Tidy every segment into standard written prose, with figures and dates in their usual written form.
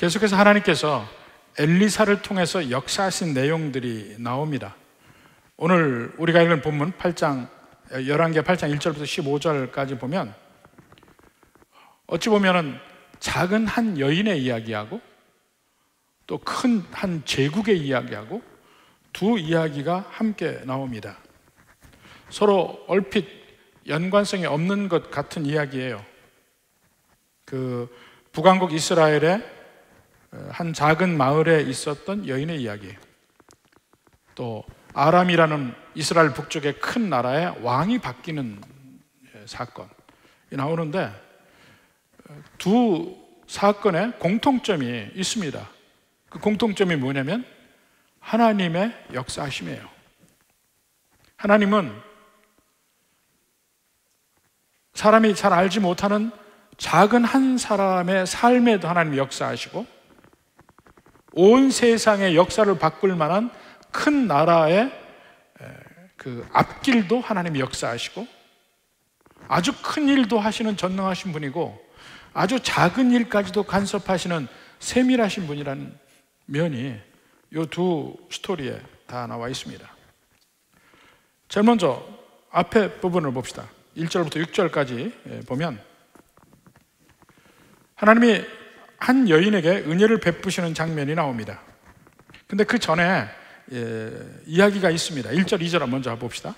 계속해서 하나님께서 엘리사를 통해서 역사하신 내용들이 나옵니다. 오늘 우리가 읽은 본문 8장, 열왕기하 8장 1절부터 15절까지 보면 어찌 보면은 작은 한 여인의 이야기하고 또 큰 한 제국의 이야기하고 두 이야기가 함께 나옵니다. 서로 얼핏 연관성이 없는 것 같은 이야기예요. 그 북왕국 이스라엘의 한 작은 마을에 있었던 여인의 이야기, 또 아람이라는 이스라엘 북쪽의 큰 나라의 왕이 바뀌는 사건이 나오는데 두 사건에 공통점이 있습니다. 그 공통점이 뭐냐면 하나님의 역사하심이에요. 하나님은 사람이 잘 알지 못하는 작은 한 사람의 삶에도 하나님이 역사하시고 온 세상의 역사를 바꿀 만한 큰 나라의 그 앞길도 하나님이 역사하시고 아주 큰 일도 하시는 전능하신 분이고 아주 작은 일까지도 간섭하시는 세밀하신 분이라는 면이 이 두 스토리에 다 나와 있습니다. 제일 먼저 앞에 부분을 봅시다. 1절부터 6절까지 보면 하나님이 한 여인에게 은혜를 베푸시는 장면이 나옵니다. 근데 그 전에 이야기가 있습니다. 1절, 2절 먼저 봅시다.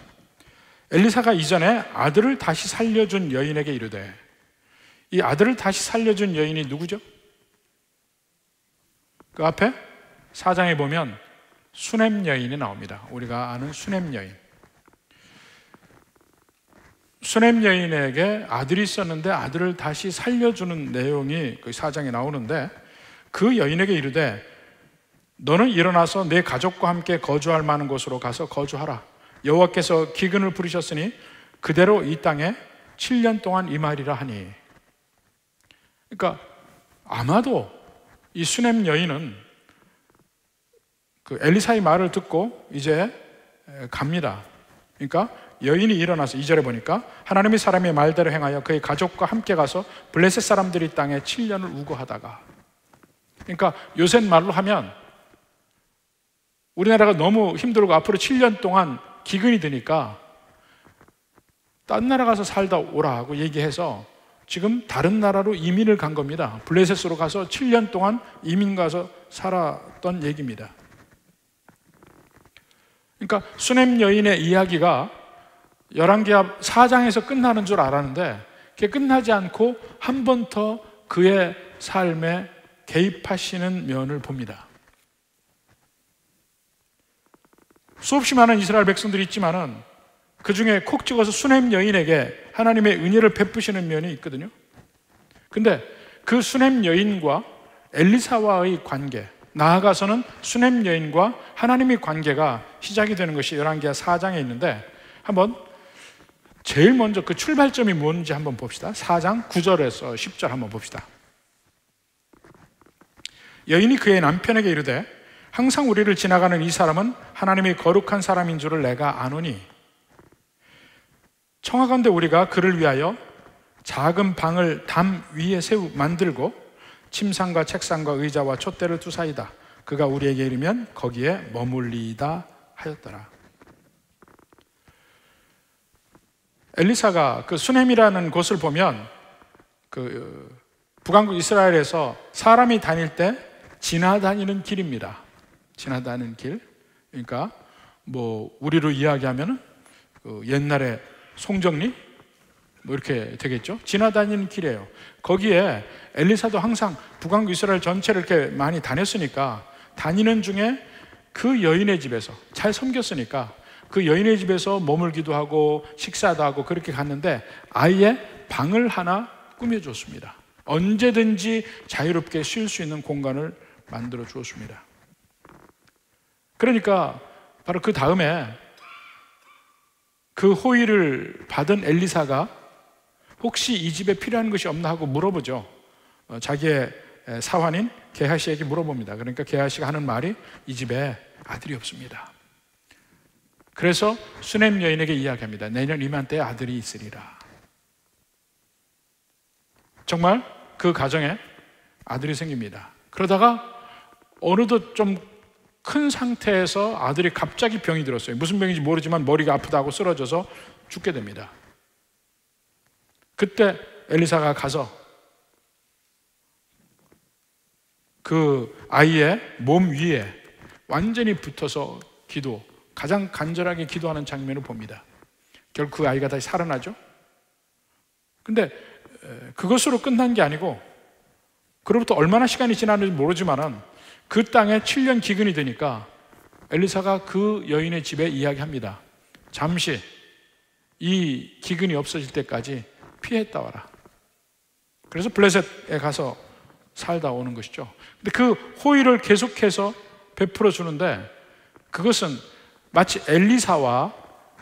엘리사가 이전에 아들을 다시 살려준 여인에게 이르되, 이 아들을 다시 살려준 여인이 누구죠? 그 앞에 4장에 보면 수넴 여인이 나옵니다. 우리가 아는 수넴 여인. 수넴 여인에게 아들이 있었는데 아들을 다시 살려주는 내용이 그 4장에 나오는데, 그 여인에게 이르되 너는 일어나서 내 가족과 함께 거주할 만한 곳으로 가서 거주하라. 여호와께서 기근을 부르셨으니 그대로 이 땅에 7년 동안 임하리라 하니. 그러니까 아마도 이 수넴 여인은 그 엘리사의 말을 듣고 이제 갑니다. 그러니까 여인이 일어나서 2절에 보니까 하나님이 사람의 말대로 행하여 그의 가족과 함께 가서 블레셋 사람들이 땅에 7년을 우거하다가, 그러니까 요새 말로 하면 우리나라가 너무 힘들고 앞으로 7년 동안 기근이 드니까 딴 나라 가서 살다 오라 하고 얘기해서 지금 다른 나라로 이민을 간 겁니다. 블레셋으로 가서 7년 동안 이민 가서 살았던 얘기입니다. 그러니까 수넴 여인의 이야기가 열왕기하 4장에서 끝나는 줄 알았는데 그게 끝나지 않고 한 번 더 그의 삶에 개입하시는 면을 봅니다. 수없이 많은 이스라엘 백성들이 있지만은 그 중에 콕 찍어서 수넴 여인에게 하나님의 은혜를 베푸시는 면이 있거든요. 근데 그 수넴 여인과 엘리사와의 관계, 나아가서는 수넴 여인과 하나님의 관계가 시작이 되는 것이 열왕기하 4장에 있는데, 한번 제일 먼저 그 출발점이 뭔지 한번 봅시다. 4장 9절에서 10절 한번 봅시다. 여인이 그의 남편에게 이르되 항상 우리를 지나가는 이 사람은 하나님의 거룩한 사람인 줄을 내가 아노니 청하건대 우리가 그를 위하여 작은 방을 담 위에 만들고 침상과 책상과 의자와 촛대를 두사이다. 그가 우리에게 이르면 거기에 머물리이다 하였더라. 엘리사가 그 수넴이라는 곳을 보면 그 북왕국 이스라엘에서 사람이 다닐 때 지나다니는 길입니다. 지나다니는 길. 그러니까 뭐 우리로 이야기하면은 그 옛날에 송정리 뭐 이렇게 되겠죠. 지나다니는 길이에요. 거기에 엘리사도 항상 북왕국 이스라엘 전체를 이렇게 많이 다녔으니까 다니는 중에 그 여인의 집에서 잘 섬겼으니까 그 여인의 집에서 머물기도 하고 식사도 하고 그렇게 갔는데 아예 방을 하나 꾸며줬습니다. 언제든지 자유롭게 쉴 수 있는 공간을 만들어 주었습니다. 그러니까 바로 그 다음에 그 호의를 받은 엘리사가 혹시 이 집에 필요한 것이 없나 하고 물어보죠. 자기의 사환인 게하시에게 물어봅니다. 그러니까 게하시가 하는 말이 이 집에 아들이 없습니다. 그래서 수넴 여인에게 이야기합니다. 내년 이맘때에 아들이 있으리라. 정말 그 가정에 아들이 생깁니다. 그러다가 어느덧 좀 큰 상태에서 아들이 갑자기 병이 들었어요. 무슨 병인지 모르지만 머리가 아프다고 쓰러져서 죽게 됩니다. 그때 엘리사가 가서 그 아이의 몸 위에 완전히 붙어서 가장 간절하게 기도하는 장면을 봅니다. 결국 그 아이가 다시 살아나죠. 근데 그것으로 끝난 게 아니고, 그로부터 얼마나 시간이 지났는지 모르지만은 그 땅에 7년 기근이 되니까 엘리사가 그 여인의 집에 이야기합니다. 잠시 이 기근이 없어질 때까지 피했다 와라. 그래서 블레셋에 가서 살다 오는 것이죠. 근데 그 호의를 계속해서 베풀어 주는데, 그것은 마치 엘리사와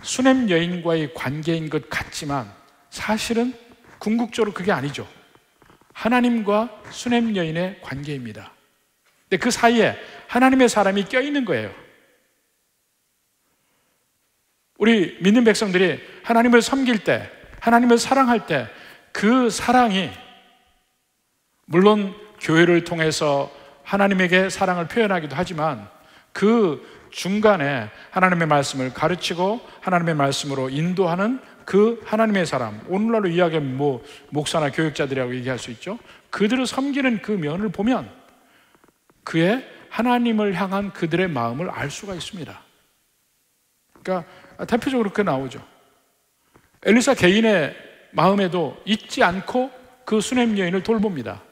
수넴 여인과의 관계인 것 같지만 사실은 궁극적으로 그게 아니죠. 하나님과 수넴 여인의 관계입니다. 근데 그 사이에 하나님의 사람이 껴있는 거예요. 우리 믿는 백성들이 하나님을 섬길 때, 하나님을 사랑할 때 그 사랑이 물론 교회를 통해서 하나님에게 사랑을 표현하기도 하지만 그 중간에 하나님의 말씀을 가르치고 하나님의 말씀으로 인도하는 그 하나님의 사람, 오늘날로 이야기하면 목사나 교육자들이라고 얘기할 수 있죠. 그들을 섬기는 그 면을 보면 그의 하나님을 향한 그들의 마음을 알 수가 있습니다. 그러니까 대표적으로 그게 나오죠. 엘리사 개인의 마음에도 잊지 않고 그 수넴 여인을 돌봅니다.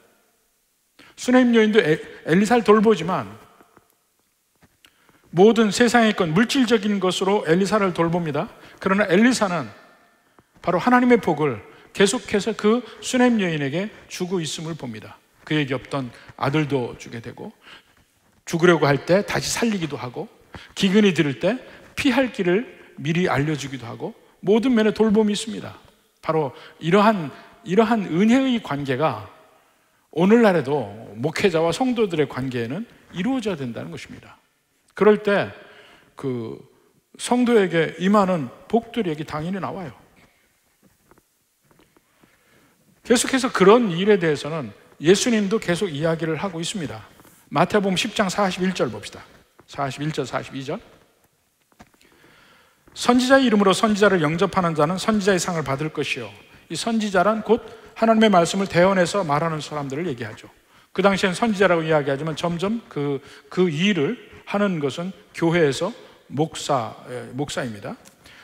수넴 여인도 엘리사를 돌보지만 모든 세상의 것, 물질적인 것으로 엘리사를 돌봅니다. 그러나 엘리사는 바로 하나님의 복을 계속해서 그 수넴 여인에게 주고 있음을 봅니다. 그에게 없던 아들도 주게 되고, 죽으려고 할 때 다시 살리기도 하고, 기근이 들을 때 피할 길을 미리 알려주기도 하고, 모든 면에 돌봄이 있습니다. 바로 이러한 은혜의 관계가 오늘날에도 목회자와 성도들의 관계에는 이루어져야 된다는 것입니다. 그럴 때 그 성도에게 임하는 복들이 여기 당연히 나와요. 계속해서 그런 일에 대해서는 예수님도 계속 이야기를 하고 있습니다. 마태복음 10장 41절 봅시다. 41절 42절. 선지자의 이름으로 선지자를 영접하는 자는 선지자의 상을 받을 것이요. 이 선지자란 곧 하나님의 말씀을 대언해서 말하는 사람들을 얘기하죠. 그 당시엔 선지자라고 이야기하지만 점점 그 일을 하는 것은 교회에서 목사입니다.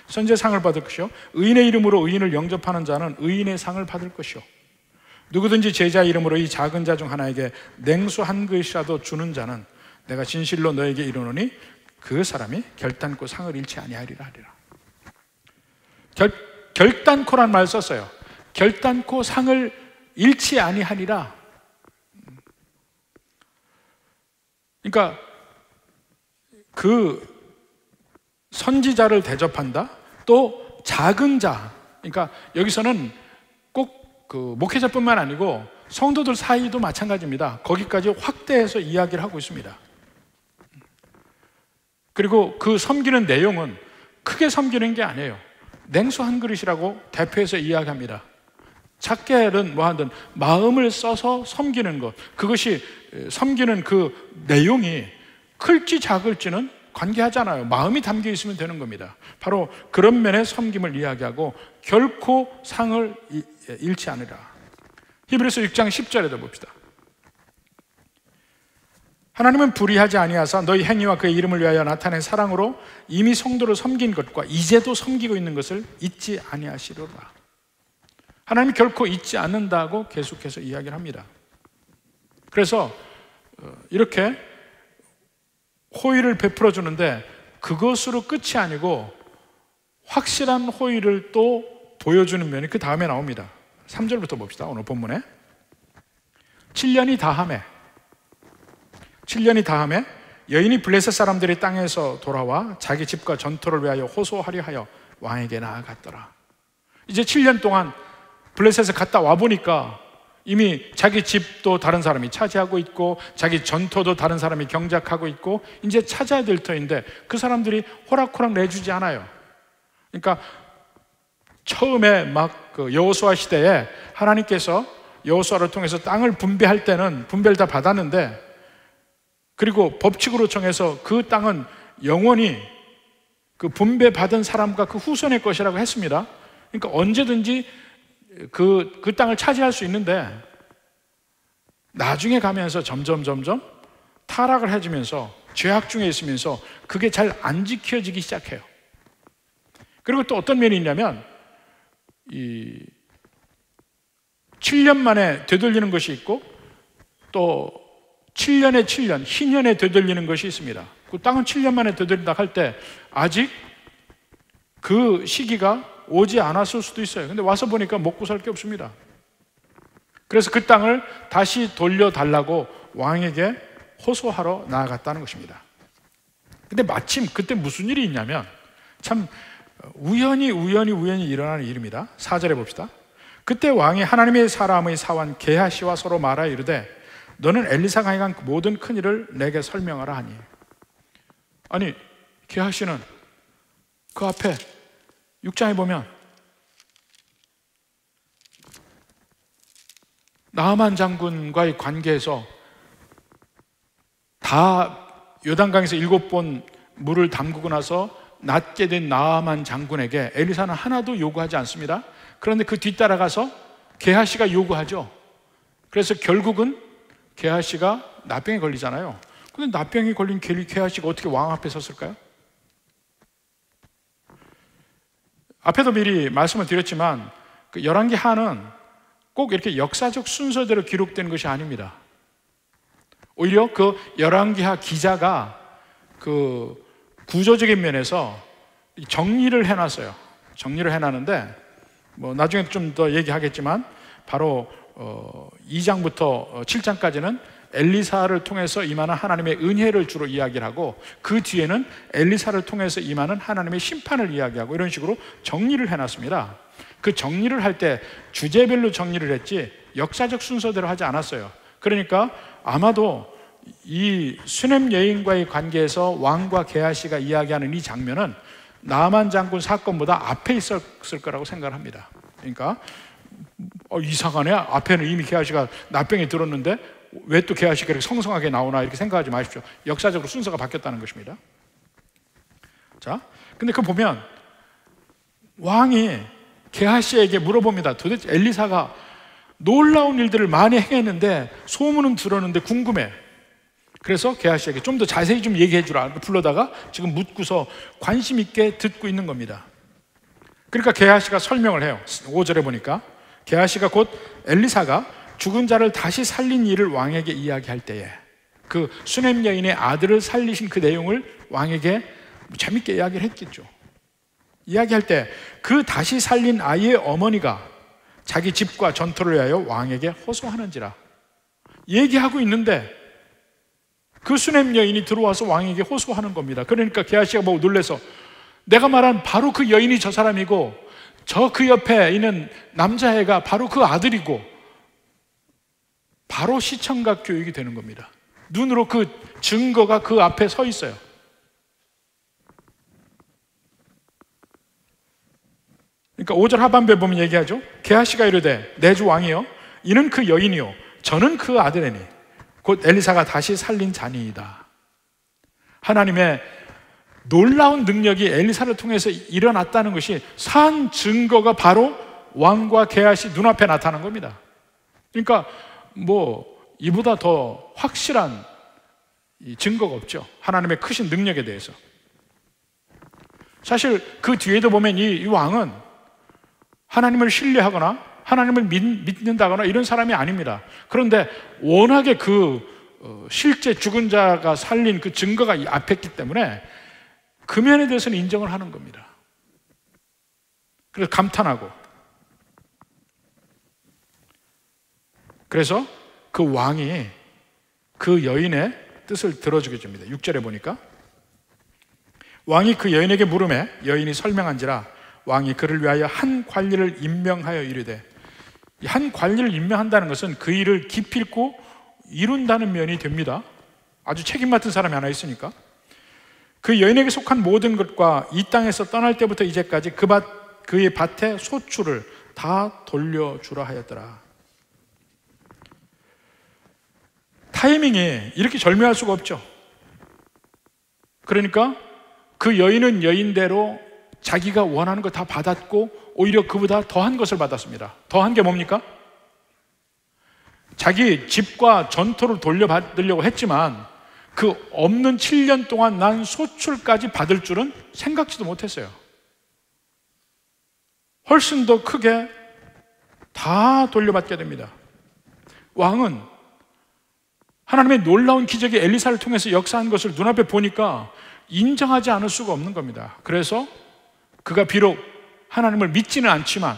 선지자의 상을 받을 것이요. 의인의 이름으로 의인을 영접하는 자는 의인의 상을 받을 것이요. 누구든지 제자의 이름으로 이 작은 자 중 하나에게 냉수 한 그릇이라도 주는 자는 내가 진실로 너에게 이르노니 그 사람이 결단코 상을 잃지 아니하리라 하리라. 결단코란 말 썼어요. 결단코 상을 잃지 아니하리라. 그러니까 그 선지자를 대접한다. 또 작은 자. 그러니까 여기서는 꼭 그 목회자뿐만 아니고 성도들 사이도 마찬가지입니다. 거기까지 확대해서 이야기를 하고 있습니다. 그리고 그 섬기는 내용은 크게 섬기는 게 아니에요. 냉수 한 그릇이라고 대표해서 이야기합니다. 작게든 뭐하든 마음을 써서 섬기는 것, 그것이 섬기는 그 내용이 클지 작을지는 관계하잖아요. 마음이 담겨 있으면 되는 겁니다. 바로 그런 면의 섬김을 이야기하고 결코 상을 잃지 않으라. 히브리서 6장 10절에도 봅시다. 하나님은 불의하지 아니하사 너희 행위와 그의 이름을 위하여 나타낸 사랑으로 이미 성도를 섬긴 것과 이제도 섬기고 있는 것을 잊지 아니하시리라. 하나님이 결코 잊지 않는다고 계속해서 이야기를 합니다. 그래서 이렇게 호의를 베풀어 주는데 그것으로 끝이 아니고 확실한 호의를 또 보여주는 면이 그 다음에 나옵니다. 3절부터 봅시다. 오늘 본문에 7년이 다함에 여인이 블레셋 사람들이 땅에서 돌아와 자기 집과 전토를 위하여 호소하려 하여 왕에게 나아갔더라. 이제 7년 동안 블레셋에 갔다 와보니까 이미 자기 집도 다른 사람이 차지하고 있고 자기 전토도 다른 사람이 경작하고 있고 이제 찾아야 될 터인데 그 사람들이 호락호락 내주지 않아요. 그러니까 처음에 막 그 여호수아 시대에 하나님께서 여호수아를 통해서 땅을 분배할 때는 분배를 다 받았는데 그리고 법칙으로 정해서 그 땅은 영원히 그 분배받은 사람과 그 후손의 것이라고 했습니다. 그러니까 언제든지 그 땅을 차지할 수 있는데, 나중에 가면서 점점 타락을 해지면서 죄악 중에 있으면서 그게 잘 안 지켜지기 시작해요. 그리고 또 어떤 면이 있냐면, 이 7년 만에 되돌리는 것이 있고, 또 7년에 7년, 희년에 되돌리는 것이 있습니다. 그 땅은 7년 만에 되돌린다 할 때 아직 그 시기가 오지 않았을 수도 있어요. 근데 와서 보니까 먹고 살 게 없습니다. 그래서 그 땅을 다시 돌려달라고 왕에게 호소하러 나아갔다는 것입니다. 근데 마침 그때 무슨 일이 있냐면, 참 우연히 일어나는 일입니다. 4절에 봅시다. 그때 왕이 하나님의 사람의 사원 게하시와 서로 말하여 이르되 너는 엘리사가 행한 모든 큰 일을 내게 설명하라 하니. 아니, 게하시는 그 앞에 6장에 보면 나아만 장군과의 관계에서 다 요단강에서 7번 물을 담그고 나서 낫게 된 나아만 장군에게 엘리사는 하나도 요구하지 않습니다. 그런데 그 뒤따라가서 게하시가 요구하죠. 그래서 결국은 게하시가 나병에 걸리잖아요. 근데 나병에 걸린 게하시가 어떻게 왕 앞에 섰을까요? 앞에도 미리 말씀을 드렸지만 그 열왕기 하는 꼭 이렇게 역사적 순서대로 기록된 것이 아닙니다. 오히려 그 열왕기하 기자가 그 구조적인 면에서 정리를 해놨어요. 정리를 해놨는데 뭐 나중에 좀 더 얘기하겠지만 바로 2장부터 7장까지는 엘리사를 통해서 임하는 하나님의 은혜를 주로 이야기를 하고, 그 뒤에는 엘리사를 통해서 임하는 하나님의 심판을 이야기하고, 이런 식으로 정리를 해놨습니다. 그 정리를 할 때 주제별로 정리를 했지 역사적 순서대로 하지 않았어요. 그러니까 아마도 이 수넴 여인과의 관계에서 왕과 게하시가 이야기하는 이 장면은 나아만 장군 사건보다 앞에 있었을 거라고 생각을 합니다. 그러니까 이상하네, 앞에는 이미 게하시가 나병에 들었는데 왜 또 게하시가 이렇게 성성하게 나오나, 이렇게 생각하지 마십시오. 역사적으로 순서가 바뀌었다는 것입니다. 자, 근데 그거 보면 왕이 게하시에게 물어봅니다. 도대체 엘리사가 놀라운 일들을 많이 행했는데 소문은 들었는데 궁금해. 그래서 게하시에게 좀 더 자세히 좀 얘기해 주라 불러다가 지금 묻고서 관심 있게 듣고 있는 겁니다. 그러니까 게하시가 설명을 해요. 5절에 보니까 게하시가 곧 엘리사가 죽은 자를 다시 살린 일을 왕에게 이야기할 때에 그 수넴 여인의 아들을 살리신 그 내용을 왕에게 재밌게 이야기를 했겠죠. 이야기할 때 그 다시 살린 아이의 어머니가 자기 집과 전토를 위하여 왕에게 호소하는지라 얘기하고 있는데 그 수넴 여인이 들어와서 왕에게 호소하는 겁니다. 그러니까 게하시가 보고 놀라서 내가 말한 바로 그 여인이 저 사람이고 저 그 옆에 있는 남자애가 바로 그 아들이고, 바로 시청각 교육이 되는 겁니다. 눈으로 그 증거가 그 앞에 서 있어요. 그러니까 5절 하반부에 보면 얘기하죠. 게하시가 이르되 내 주 왕이여 이는 그 여인이요 저는 그 아들이니 곧 엘리사가 다시 살린 자니이다. 하나님의 놀라운 능력이 엘리사를 통해서 일어났다는 것이 산 증거가 바로 왕과 게하시 눈앞에 나타난 겁니다. 그러니까 뭐 이보다 더 확실한 증거가 없죠. 하나님의 크신 능력에 대해서. 사실 그 뒤에도 보면 이 왕은 하나님을 신뢰하거나 하나님을 믿는다거나 이런 사람이 아닙니다. 그런데 워낙에 실제 죽은 자가 살린 그 증거가 앞에 있기 때문에 그 면에 대해서는 인정을 하는 겁니다. 그래서 감탄하고, 그래서 그 왕이 그 여인의 뜻을 들어주게 줍니다. 6절에 보니까 왕이 그 여인에게 물으매 여인이 설명한지라 왕이 그를 위하여 한 관리를 임명하여 이르되, 한 관리를 임명한다는 것은 그 일을 기필코 이룬다는 면이 됩니다. 아주 책임 맡은 사람이 하나 있으니까. 그 여인에게 속한 모든 것과 이 땅에서 떠날 때부터 이제까지 그의 밭의 소출을 다 돌려주라 하였더라. 타이밍이 이렇게 절묘할 수가 없죠. 그러니까 그 여인은 여인대로 자기가 원하는 거 다 받았고 오히려 그보다 더한 것을 받았습니다. 더한 게 뭡니까? 자기 집과 전토를 돌려받으려고 했지만 그 없는 7년 동안 난 소출까지 받을 줄은 생각지도 못했어요. 훨씬 더 크게 다 돌려받게 됩니다. 왕은 하나님의 놀라운 기적이 엘리사를 통해서 역사한 것을 눈앞에 보니까 인정하지 않을 수가 없는 겁니다. 그래서 그가 비록 하나님을 믿지는 않지만,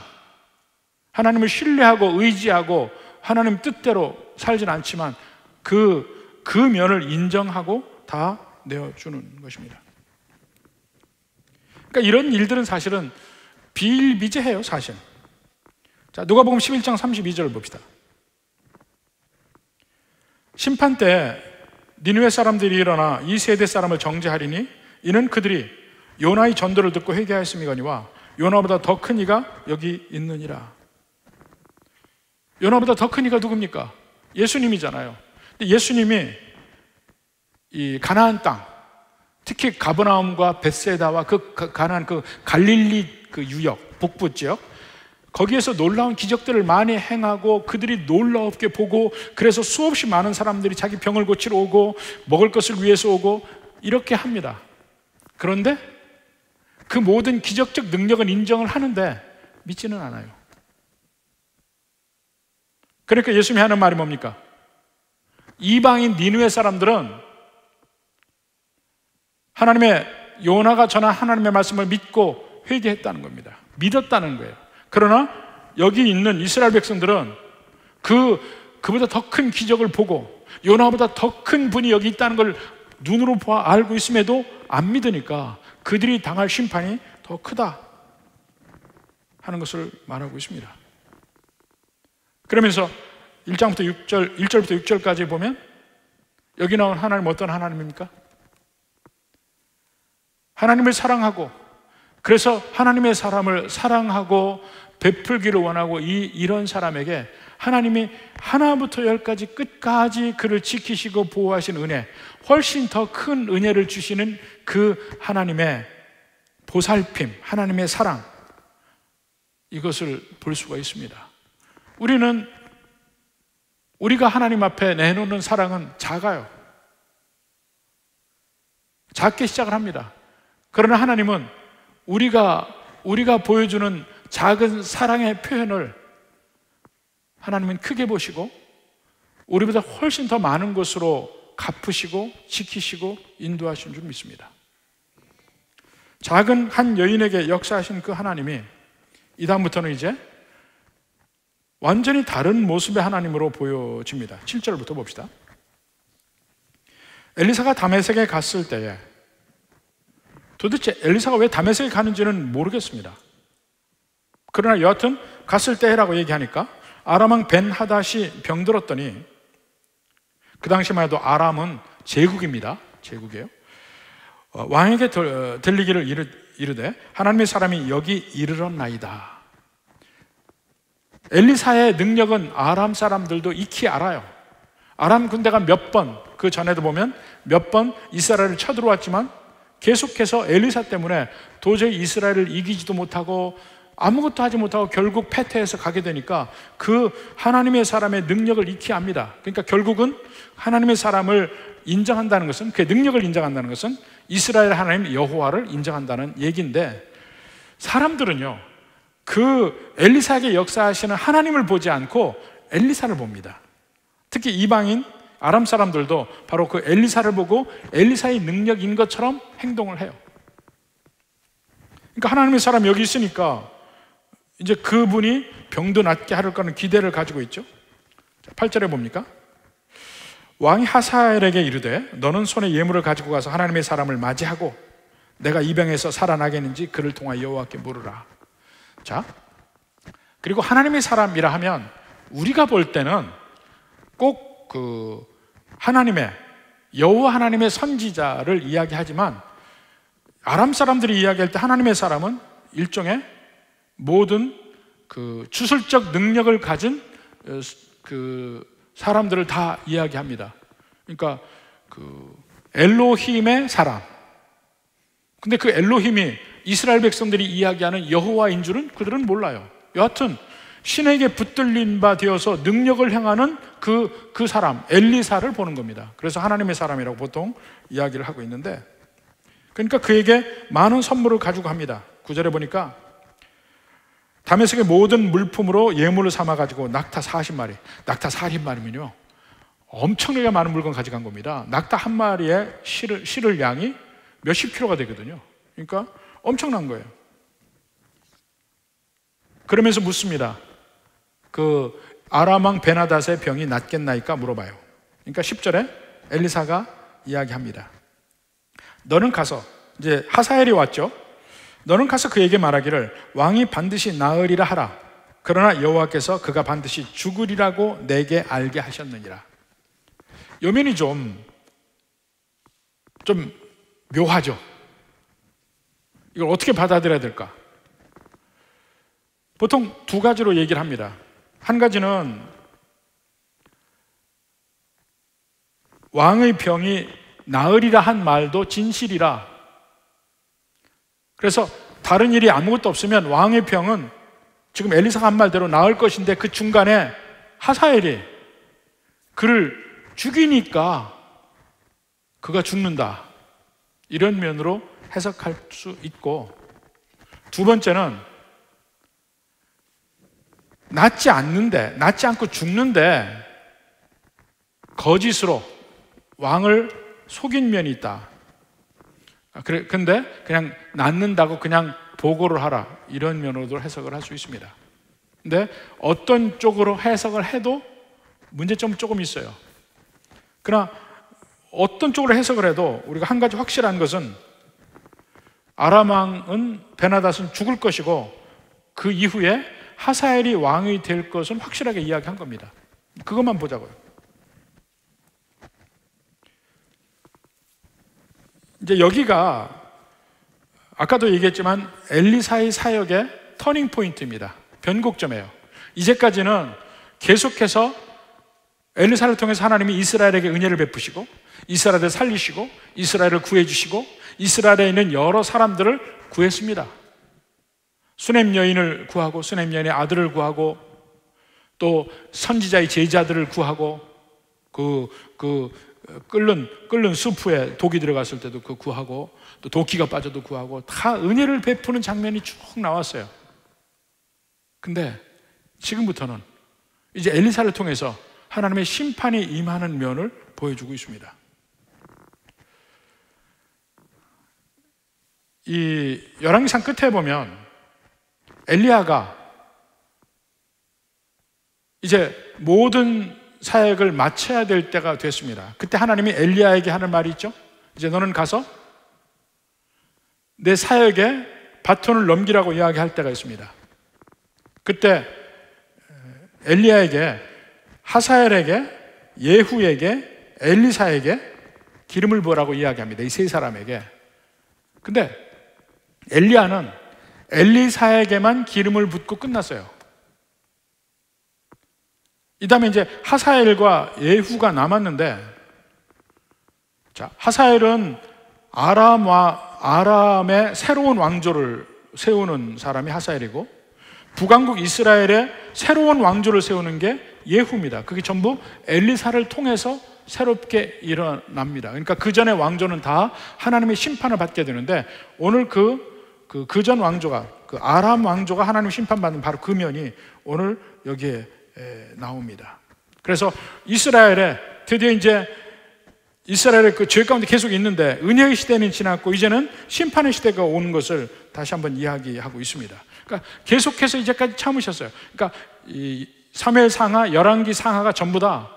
하나님을 신뢰하고 의지하고 하나님 뜻대로 살지는 않지만 그 면을 인정하고 다 내어주는 것입니다. 그러니까 이런 일들은 사실은 비일비재해요, 사실. 자, 누가복음 11장 32절을 봅시다. 심판 때 니느웨 사람들이 일어나 이 세대 사람을 정죄하리니 이는 그들이 요나의 전도를 듣고 회개하였음이거니와 요나보다 더 큰 이가 여기 있느니라. 요나보다 더 큰 이가 누굽니까? 예수님이잖아요. 근데 예수님이 이 가나안 땅, 특히 가버나움과 벳세다와 그 가나안 그 갈릴리 그 유역, 북부 지역, 거기에서 놀라운 기적들을 많이 행하고 그들이 놀랍게 보고, 그래서 수없이 많은 사람들이 자기 병을 고치러 오고 먹을 것을 위해서 오고 이렇게 합니다. 그런데 그 모든 기적적 능력은 인정을 하는데 믿지는 않아요. 그러니까 예수님이 하는 말이 뭡니까? 이방인 니느웨 사람들은 하나님의 요나가 전한 하나님의 말씀을 믿고 회개했다는 겁니다. 믿었다는 거예요. 그러나 여기 있는 이스라엘 백성들은 그보다 더 큰 기적을 보고 요나보다 더 큰 분이 여기 있다는 걸 눈으로 보아 알고 있음에도 안 믿으니까 그들이 당할 심판이 더 크다 하는 것을 말하고 있습니다. 그러면서 1절부터 6절까지 보면 여기 나온 하나님은 어떤 하나님입니까? 하나님을 사랑하고, 그래서 하나님의 사람을 사랑하고 베풀기를 원하고 이런 사람에게 하나님이 하나부터 열까지 끝까지 그를 지키시고 보호하신 은혜, 훨씬 더 큰 은혜를 주시는 그 하나님의 보살핌, 하나님의 사랑, 이것을 볼 수가 있습니다. 우리가 하나님 앞에 내놓는 사랑은 작아요. 작게 시작을 합니다. 그러나 하나님은 우리가 보여주는 작은 사랑의 표현을 하나님은 크게 보시고 우리보다 훨씬 더 많은 것으로 갚으시고 지키시고 인도하신 줄 믿습니다. 작은 한 여인에게 역사하신 그 하나님이 이 다음부터는 이제 완전히 다른 모습의 하나님으로 보여집니다. 7절부터 봅시다. 엘리사가 다메섹에 갔을 때에, 도대체 엘리사가 왜 다메섹에 가는지는 모르겠습니다. 그러나 여하튼 갔을 때라고 얘기하니까 아람왕 벤하닷이 병들었더니, 그 당시만 해도 아람은 제국입니다. 제국이에요. 왕에게 들리기를 이르되 하나님의 사람이 여기 이르렀나이다. 엘리사의 능력은 아람 사람들도 익히 알아요. 아람 군대가 그 전에도 보면 몇 번 이스라엘을 쳐들어왔지만 계속해서 엘리사 때문에 도저히 이스라엘을 이기지도 못하고 아무것도 하지 못하고 결국 패퇴해서 가게 되니까 그 하나님의 사람의 능력을 익히 압니다. 그러니까 결국은 하나님의 사람을 인정한다는 것은, 그의 능력을 인정한다는 것은 이스라엘 하나님 여호와를 인정한다는 얘기인데, 사람들은요 그 엘리사에게 역사하시는 하나님을 보지 않고 엘리사를 봅니다. 특히 이방인 아람 사람들도 바로 그 엘리사를 보고 엘리사의 능력인 것처럼 행동을 해요. 그러니까 하나님의 사람 여기 있으니까 이제 그분이 병도 낫게 하릴 거는 기대를 가지고 있죠. 8절에 봅니까? 왕이 하사엘에게 이르되 너는 손에 예물을 가지고 가서 하나님의 사람을 맞이하고 내가 이 병에서 살아나겠는지 그를 통하여 여호와께 물으라. 자, 그리고 하나님의 사람이라 하면 우리가 볼 때는 꼭 그 하나님의 여호와 하나님의 선지자를 이야기하지만, 아람 사람들이 이야기할 때 하나님의 사람은 일종의 모든 그 주술적 능력을 가진 그 사람들을 다 이야기합니다. 그러니까 그 엘로힘의 사람. 근데 그 엘로힘이 이스라엘 백성들이 이야기하는 여호와인 줄은 그들은 몰라요. 여하튼 신에게 붙들린 바 되어서 능력을 행하는 그 사람 엘리사를 보는 겁니다. 그래서 하나님의 사람이라고 보통 이야기를 하고 있는데, 그러니까 그에게 많은 선물을 가지고 합니다. 9절에 보니까 다메섹의 모든 물품으로 예물을 삼아가지고 낙타 40마리, 낙타 40마리면요 엄청나게 많은 물건 가져간 겁니다. 낙타 한 마리에 실을 양이 몇십 킬로가 되거든요. 그러니까 엄청난 거예요. 그러면서 묻습니다. 그 아람 왕 베나닷의 병이 낫겠나이까 물어봐요. 그러니까 10절에 엘리사가 이야기합니다. 너는 가서, 이제 하사엘이 왔죠. 너는 가서 그에게 말하기를 왕이 반드시 나으리라 하라. 그러나 여호와께서 그가 반드시 죽으리라고 내게 알게 하셨느니라. 요면이 좀 묘하죠. 이걸 어떻게 받아들여야 될까? 보통 두 가지로 얘기를 합니다. 한 가지는 왕의 병이 나으리라 한 말도 진실이라, 그래서 다른 일이 아무것도 없으면 왕의 병은 지금 엘리사가 한 말대로 나을 것인데 그 중간에 하사엘이 그를 죽이니까 그가 죽는다, 이런 면으로 해석할 수 있고, 두 번째는 낫지 않고 죽는데 거짓으로 왕을 속인 면이 있다. 근데 그냥 낫는다고 그냥 보고를 하라, 이런 면으로도 해석을 할 수 있습니다. 근데 어떤 쪽으로 해석을 해도 문제점은 조금 있어요. 그러나 어떤 쪽으로 해석을 해도 우리가 한 가지 확실한 것은 아람 왕은 베나닷은 죽을 것이고 그 이후에 하사엘이 왕이 될 것은 확실하게 이야기한 겁니다. 그것만 보자고요. 이제 여기가 아까도 얘기했지만 엘리사의 사역의 터닝 포인트입니다. 변곡점이에요. 이제까지는 계속해서 엘리사를 통해서 하나님이 이스라엘에게 은혜를 베푸시고 이스라엘을 살리시고 이스라엘을 구해주시고 이스라엘에 있는 여러 사람들을 구했습니다. 수넴 여인을 구하고 수넴 여인의 아들을 구하고 또 선지자의 제자들을 구하고 끓는 수프에 독이 들어갔을 때도 그 구하고 또 도끼가 빠져도 구하고 다 은혜를 베푸는 장면이 쭉 나왔어요. 근데 지금부터는 이제 엘리사를 통해서 하나님의 심판이 임하는 면을 보여주고 있습니다. 이 열왕기상 끝에 보면 엘리야가 이제 모든 사역을 마쳐야 될 때가 됐습니다. 그때 하나님이 엘리야에게 하는 말이 있죠. 이제 너는 가서 내 사역에 바톤을 넘기라고 이야기할 때가 있습니다. 그때 엘리야에게, 하사엘에게, 예후에게, 엘리사에게 기름을 부으라고 이야기합니다. 이 세 사람에게. 근데 엘리야는 엘리사에게만 기름을 붓고 끝났어요. 이 다음에 이제 하사엘과 예후가 남았는데, 자, 하사엘은 아람의 새로운 왕조를 세우는 사람이 하사엘이고, 북왕국 이스라엘의 새로운 왕조를 세우는 게 예후입니다. 그게 전부 엘리사를 통해서 새롭게 일어납니다. 그러니까 그 전의 왕조는 다 하나님의 심판을 받게 되는데, 오늘 그전 왕조가, 그 아람 왕조가 하나님 심판받는 바로 그 면이 오늘 여기에 나옵니다. 그래서 이스라엘에 드디어 이제 이스라엘의 그 죄 가운데 계속 있는데 은혜의 시대는 지났고 이제는 심판의 시대가 오는 것을 다시 한번 이야기하고 있습니다. 그러니까 계속해서 이제까지 참으셨어요. 그러니까 이 사무엘 상하, 열왕기 상하가 전부 다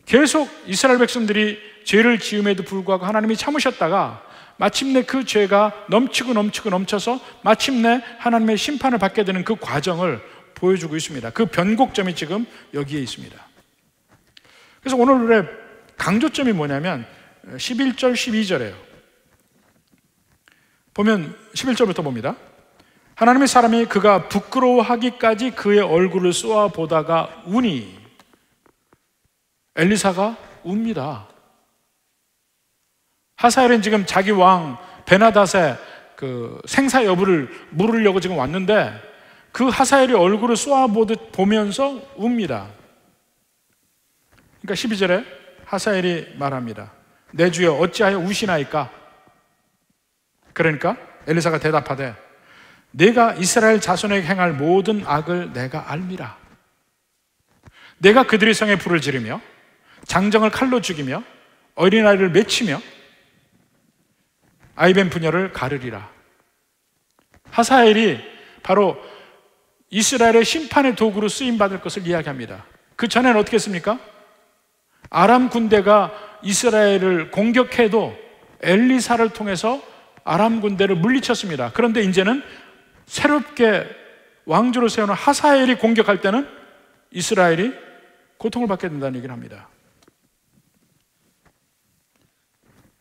계속 이스라엘 백성들이 죄를 지음에도 불구하고 하나님이 참으셨다가 마침내 그 죄가 넘쳐서 마침내 하나님의 심판을 받게 되는 그 과정을 보여주고 있습니다. 그 변곡점이 지금 여기에 있습니다. 그래서 오늘의 강조점이 뭐냐면 11절, 12절이에요. 보면 11절부터 봅니다. 하나님의 사람이 그가 부끄러워하기까지 그의 얼굴을 쏘아보다가 우니, 엘리사가 웁니다. 하사엘은 지금 자기 왕 베나닷의 그 생사 여부를 물으려고 지금 왔는데 그 하사엘이 얼굴을 쏘아보듯 보면서 웁니다. 그러니까 12절에 하사엘이 말합니다. 내 주여 어찌하여 우시나이까? 그러니까 엘리사가 대답하되 내가 이스라엘 자손에게 행할 모든 악을 내가 알미라. 내가 그들의 성에 불을 지르며 장정을 칼로 죽이며 어린아이를 맺히며 아이벤 부녀를 가르리라. 하사엘이 바로 이스라엘의 심판의 도구로 쓰임받을 것을 이야기합니다. 그 전에는 어떻게 했습니까? 아람 군대가 이스라엘을 공격해도 엘리사를 통해서 아람 군대를 물리쳤습니다. 그런데 이제는 새롭게 왕조로 세우는 하사엘이 공격할 때는 이스라엘이 고통을 받게 된다는 얘기를 합니다.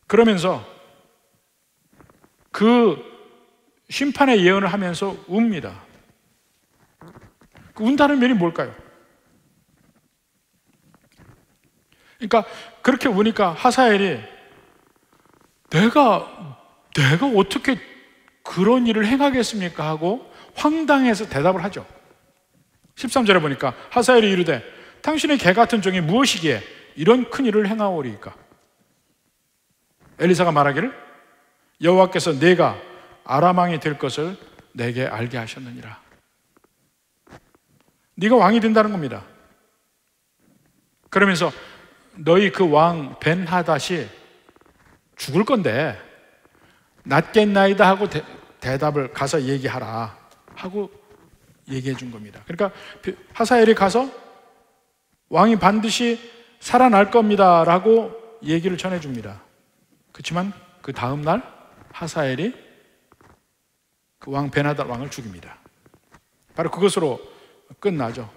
그러면서 그 심판의 예언을 하면서 웁니다. 그 운다는 면이 뭘까요? 그러니까 그렇게 우니까 하사엘이 내가 어떻게 그런 일을 행하겠습니까? 하고 황당해서 대답을 하죠. 13절에 보니까 하사엘이 이르되 당신의 개 같은 종이 무엇이기에 이런 큰 일을 행하오리까? 엘리사가 말하기를 여호와께서 내가 아람 왕이 될 것을 내게 알게 하셨느니라. 네가 왕이 된다는 겁니다. 그러면서 너희 그 왕 벤하닷이 죽을 건데 낫겠나이다 하고 대답을 가서 얘기하라 하고 얘기해 준 겁니다. 그러니까 하사엘이 가서 왕이 반드시 살아날 겁니다 라고 얘기를 전해줍니다. 그렇지만 그 다음 날 하사엘이 그 왕 베나닷 왕을 죽입니다. 바로 그것으로 끝나죠.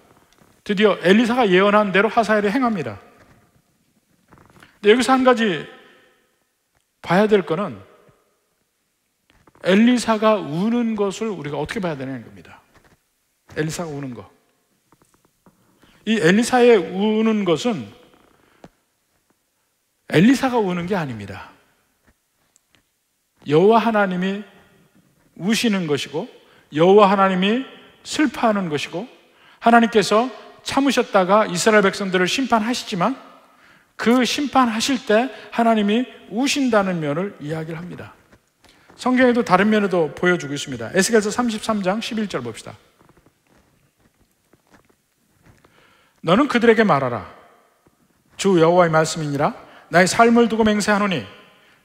드디어 엘리사가 예언한 대로 하사엘이 행합니다. 근데 여기서 한 가지 봐야 될 거는 엘리사가 우는 것을 우리가 어떻게 봐야 되냐는 겁니다. 엘리사가 우는 것. 이 엘리사의 우는 것은 엘리사가 우는 게 아닙니다. 여호와 하나님이 우시는 것이고 여호와 하나님이 슬퍼하는 것이고 하나님께서 참으셨다가 이스라엘 백성들을 심판하시지만 그 심판하실 때 하나님이 우신다는 면을 이야기를 합니다. 성경에도 다른 면에도 보여주고 있습니다. 에스겔서 33장 11절 봅시다. 너는 그들에게 말하라. 주 여호와의 말씀이니라. 나의 삶을 두고 맹세하노니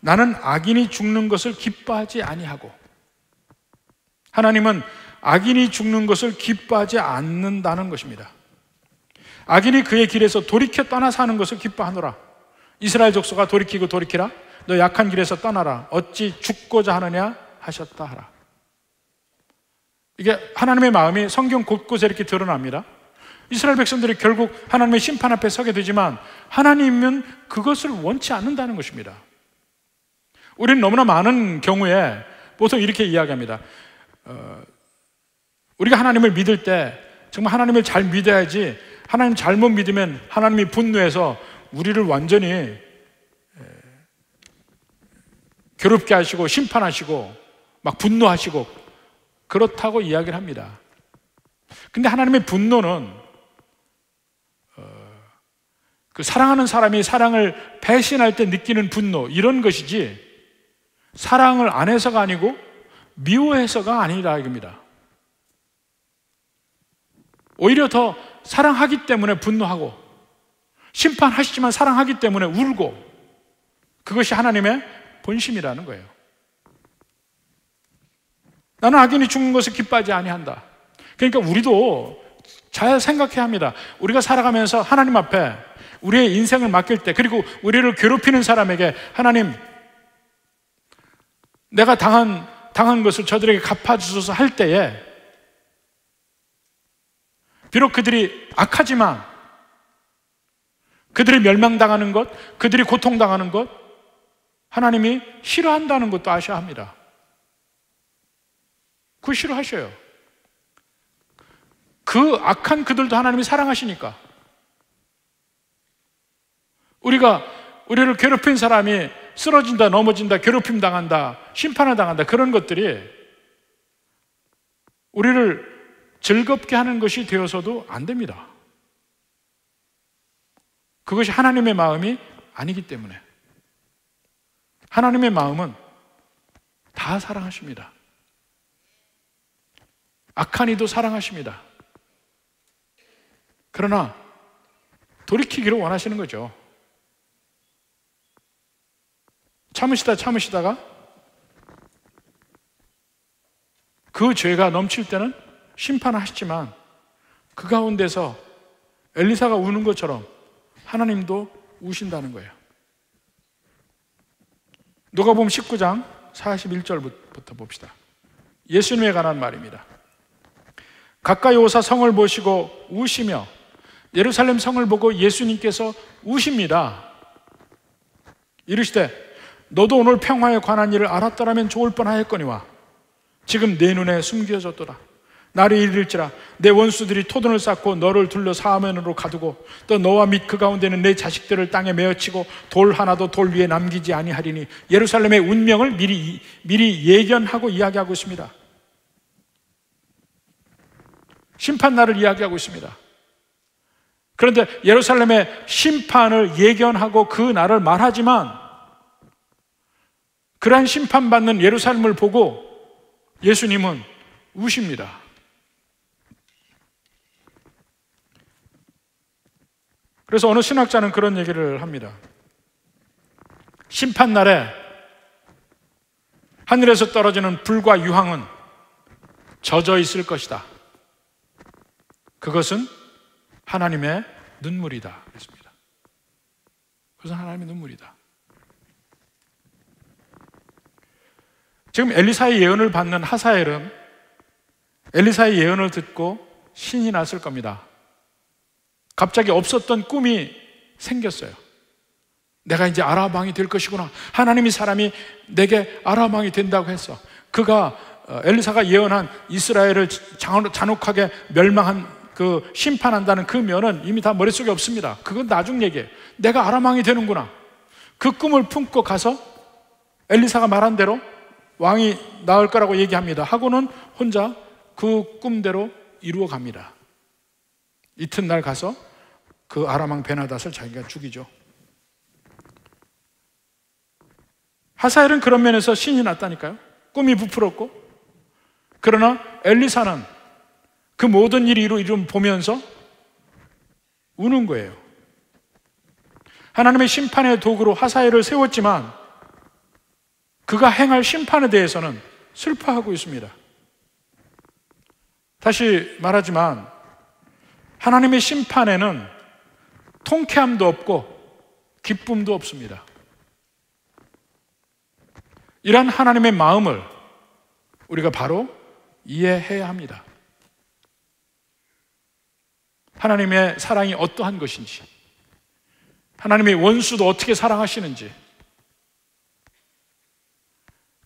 나는 악인이 죽는 것을 기뻐하지 아니하고. 하나님은 악인이 죽는 것을 기뻐하지 않는다는 것입니다. 악인이 그의 길에서 돌이켜 떠나 사는 것을 기뻐하노라. 이스라엘 족속아 돌이키고 돌이키라. 너 약한 길에서 떠나라. 어찌 죽고자 하느냐 하셨다 하라. 이게 하나님의 마음이 성경 곳곳에 이렇게 드러납니다. 이스라엘 백성들이 결국 하나님의 심판 앞에 서게 되지만 하나님은 그것을 원치 않는다는 것입니다. 우리는 너무나 많은 경우에 보통 이렇게 이야기합니다. 우리가 하나님을 믿을 때 정말 하나님을 잘 믿어야지, 하나님 잘못 믿으면 하나님이 분노해서 우리를 완전히 괴롭게 하시고 심판하시고 막 분노하시고 그렇다고 이야기를 합니다. 근데 하나님의 분노는 그 사랑하는 사람이 사랑을 배신할 때 느끼는 분노, 이런 것이지 사랑을 안 해서가 아니고 미워해서가 아니라 이겁니다. 오히려 더 사랑하기 때문에 분노하고 심판하시지만 사랑하기 때문에 울고, 그것이 하나님의 본심이라는 거예요. 나는 악인이 죽는 것을 기뻐하지 아니한다. 그러니까 우리도 잘 생각해야 합니다. 우리가 살아가면서 하나님 앞에 우리의 인생을 맡길 때, 그리고 우리를 괴롭히는 사람에게 하나님, 내가 당한 것을 저들에게 갚아주소서 할 때에 비록 그들이 악하지만 그들이 멸망당하는 것, 그들이 고통당하는 것 하나님이 싫어한다는 것도 아셔야 합니다. 그거 싫어하셔요. 그 악한 그들도 하나님이 사랑하시니까. 우리를 괴롭힌 사람이 쓰러진다, 넘어진다, 괴롭힘 당한다, 심판을 당한다, 그런 것들이 우리를 즐겁게 하는 것이 되어서도 안 됩니다. 그것이 하나님의 마음이 아니기 때문에. 하나님의 마음은 다 사랑하십니다. 악한 이도 사랑하십니다. 그러나 돌이키기를 원하시는 거죠. 참으시다가 그 죄가 넘칠 때는 심판을 하시지만 그 가운데서 엘리사가 우는 것처럼 하나님도 우신다는 거예요. 누가복음 19장 41절부터 봅시다. 예수님에 관한 말입니다. 가까이 오사 성을 보시고 우시며, 예루살렘 성을 보고 예수님께서 우십니다. 이르시되 너도 오늘 평화에 관한 일을 알았더라면 좋을 뻔하였거니와 지금 내 눈에 숨겨졌도다. 날이 이를지라 내 원수들이 토둔을 쌓고 너를 둘러 사면으로 가두고 또 너와 및 그 가운데는 내 자식들을 땅에 메어치고 돌 하나도 돌 위에 남기지 아니하리니, 예루살렘의 운명을 미리 예견하고 이야기하고 있습니다. 심판날을 이야기하고 있습니다. 그런데 예루살렘의 심판을 예견하고 그 날을 말하지만 그러한 심판받는 예루살렘을 보고 예수님은 우십니다. 그래서 어느 신학자는 그런 얘기를 합니다. 심판날에 하늘에서 떨어지는 불과 유황은 젖어 있을 것이다. 그것은 하나님의 눈물이다. 그랬습니다. 그것은 하나님의 눈물이다. 지금 엘리사의 예언을 받는 하사엘은 엘리사의 예언을 듣고 신이 났을 겁니다. 갑자기 없었던 꿈이 생겼어요. 내가 이제 아람 왕이 될 것이구나. 하나님이 사람이 내게 아람 왕이 된다고 했어. 그가 엘리사가 예언한 이스라엘을 잔혹하게 멸망한 그 심판한다는 그 면은 이미 다 머릿속에 없습니다. 그건 나중 얘기예요. 내가 아람 왕이 되는구나. 그 꿈을 품고 가서 엘리사가 말한 대로 왕이 나을 거라고 얘기합니다. 하고는 혼자 그 꿈대로 이루어 갑니다. 이튿날 가서 그 아람 왕 베나닷을 자기가 죽이죠. 하사엘은 그런 면에서 신이 났다니까요. 꿈이 부풀었고. 그러나 엘리사는 그 모든 일이 이루어짐을 보면서 우는 거예요. 하나님의 심판의 도구로 하사엘을 세웠지만 그가 행할 심판에 대해서는 슬퍼하고 있습니다. 다시 말하지만 하나님의 심판에는 통쾌함도 없고 기쁨도 없습니다. 이러한 하나님의 마음을 우리가 바로 이해해야 합니다. 하나님의 사랑이 어떠한 것인지, 하나님의 원수도 어떻게 사랑하시는지,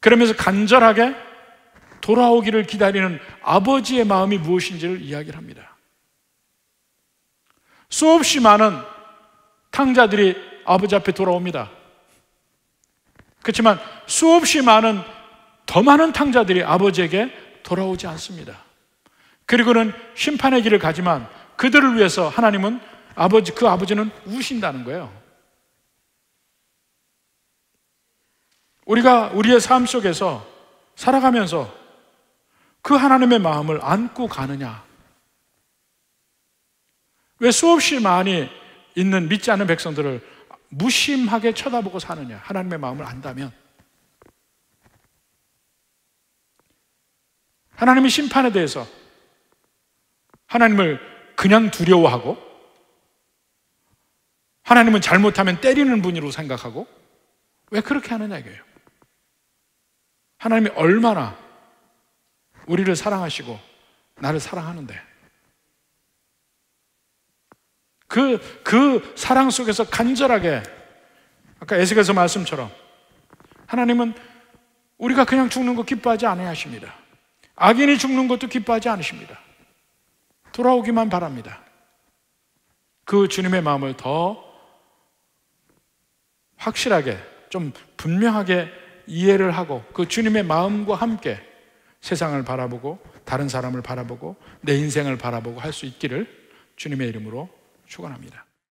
그러면서 간절하게 돌아오기를 기다리는 아버지의 마음이 무엇인지를 이야기를 합니다. 수없이 많은 탕자들이 아버지 앞에 돌아옵니다. 그렇지만 수없이 많은 더 많은 탕자들이 아버지에게 돌아오지 않습니다. 그리고는 심판의 길을 가지만 그들을 위해서 하나님은 그 아버지는 우신다는 거예요. 우리가 우리의 삶 속에서 살아가면서 그 하나님의 마음을 안고 가느냐? 왜 수없이 많이 있는 믿지 않는 백성들을 무심하게 쳐다보고 사느냐? 하나님의 마음을 안다면. 하나님의 심판에 대해서 하나님을 그냥 두려워하고, 하나님은 잘못하면 때리는 분이라고 생각하고, 왜 그렇게 하느냐 이거예요. 하나님이 얼마나 우리를 사랑하시고 나를 사랑하는데, 그 사랑 속에서 간절하게, 아까 에스겔서 말씀처럼 하나님은 우리가 그냥 죽는 거 기뻐하지 않아야 하십니다. 악인이 죽는 것도 기뻐하지 않으십니다. 돌아오기만 바랍니다. 그 주님의 마음을 더 확실하게 좀 분명하게 이해를 하고 그 주님의 마음과 함께 세상을 바라보고 다른 사람을 바라보고 내 인생을 바라보고 할 수 있기를 주님의 이름으로 축원합니다.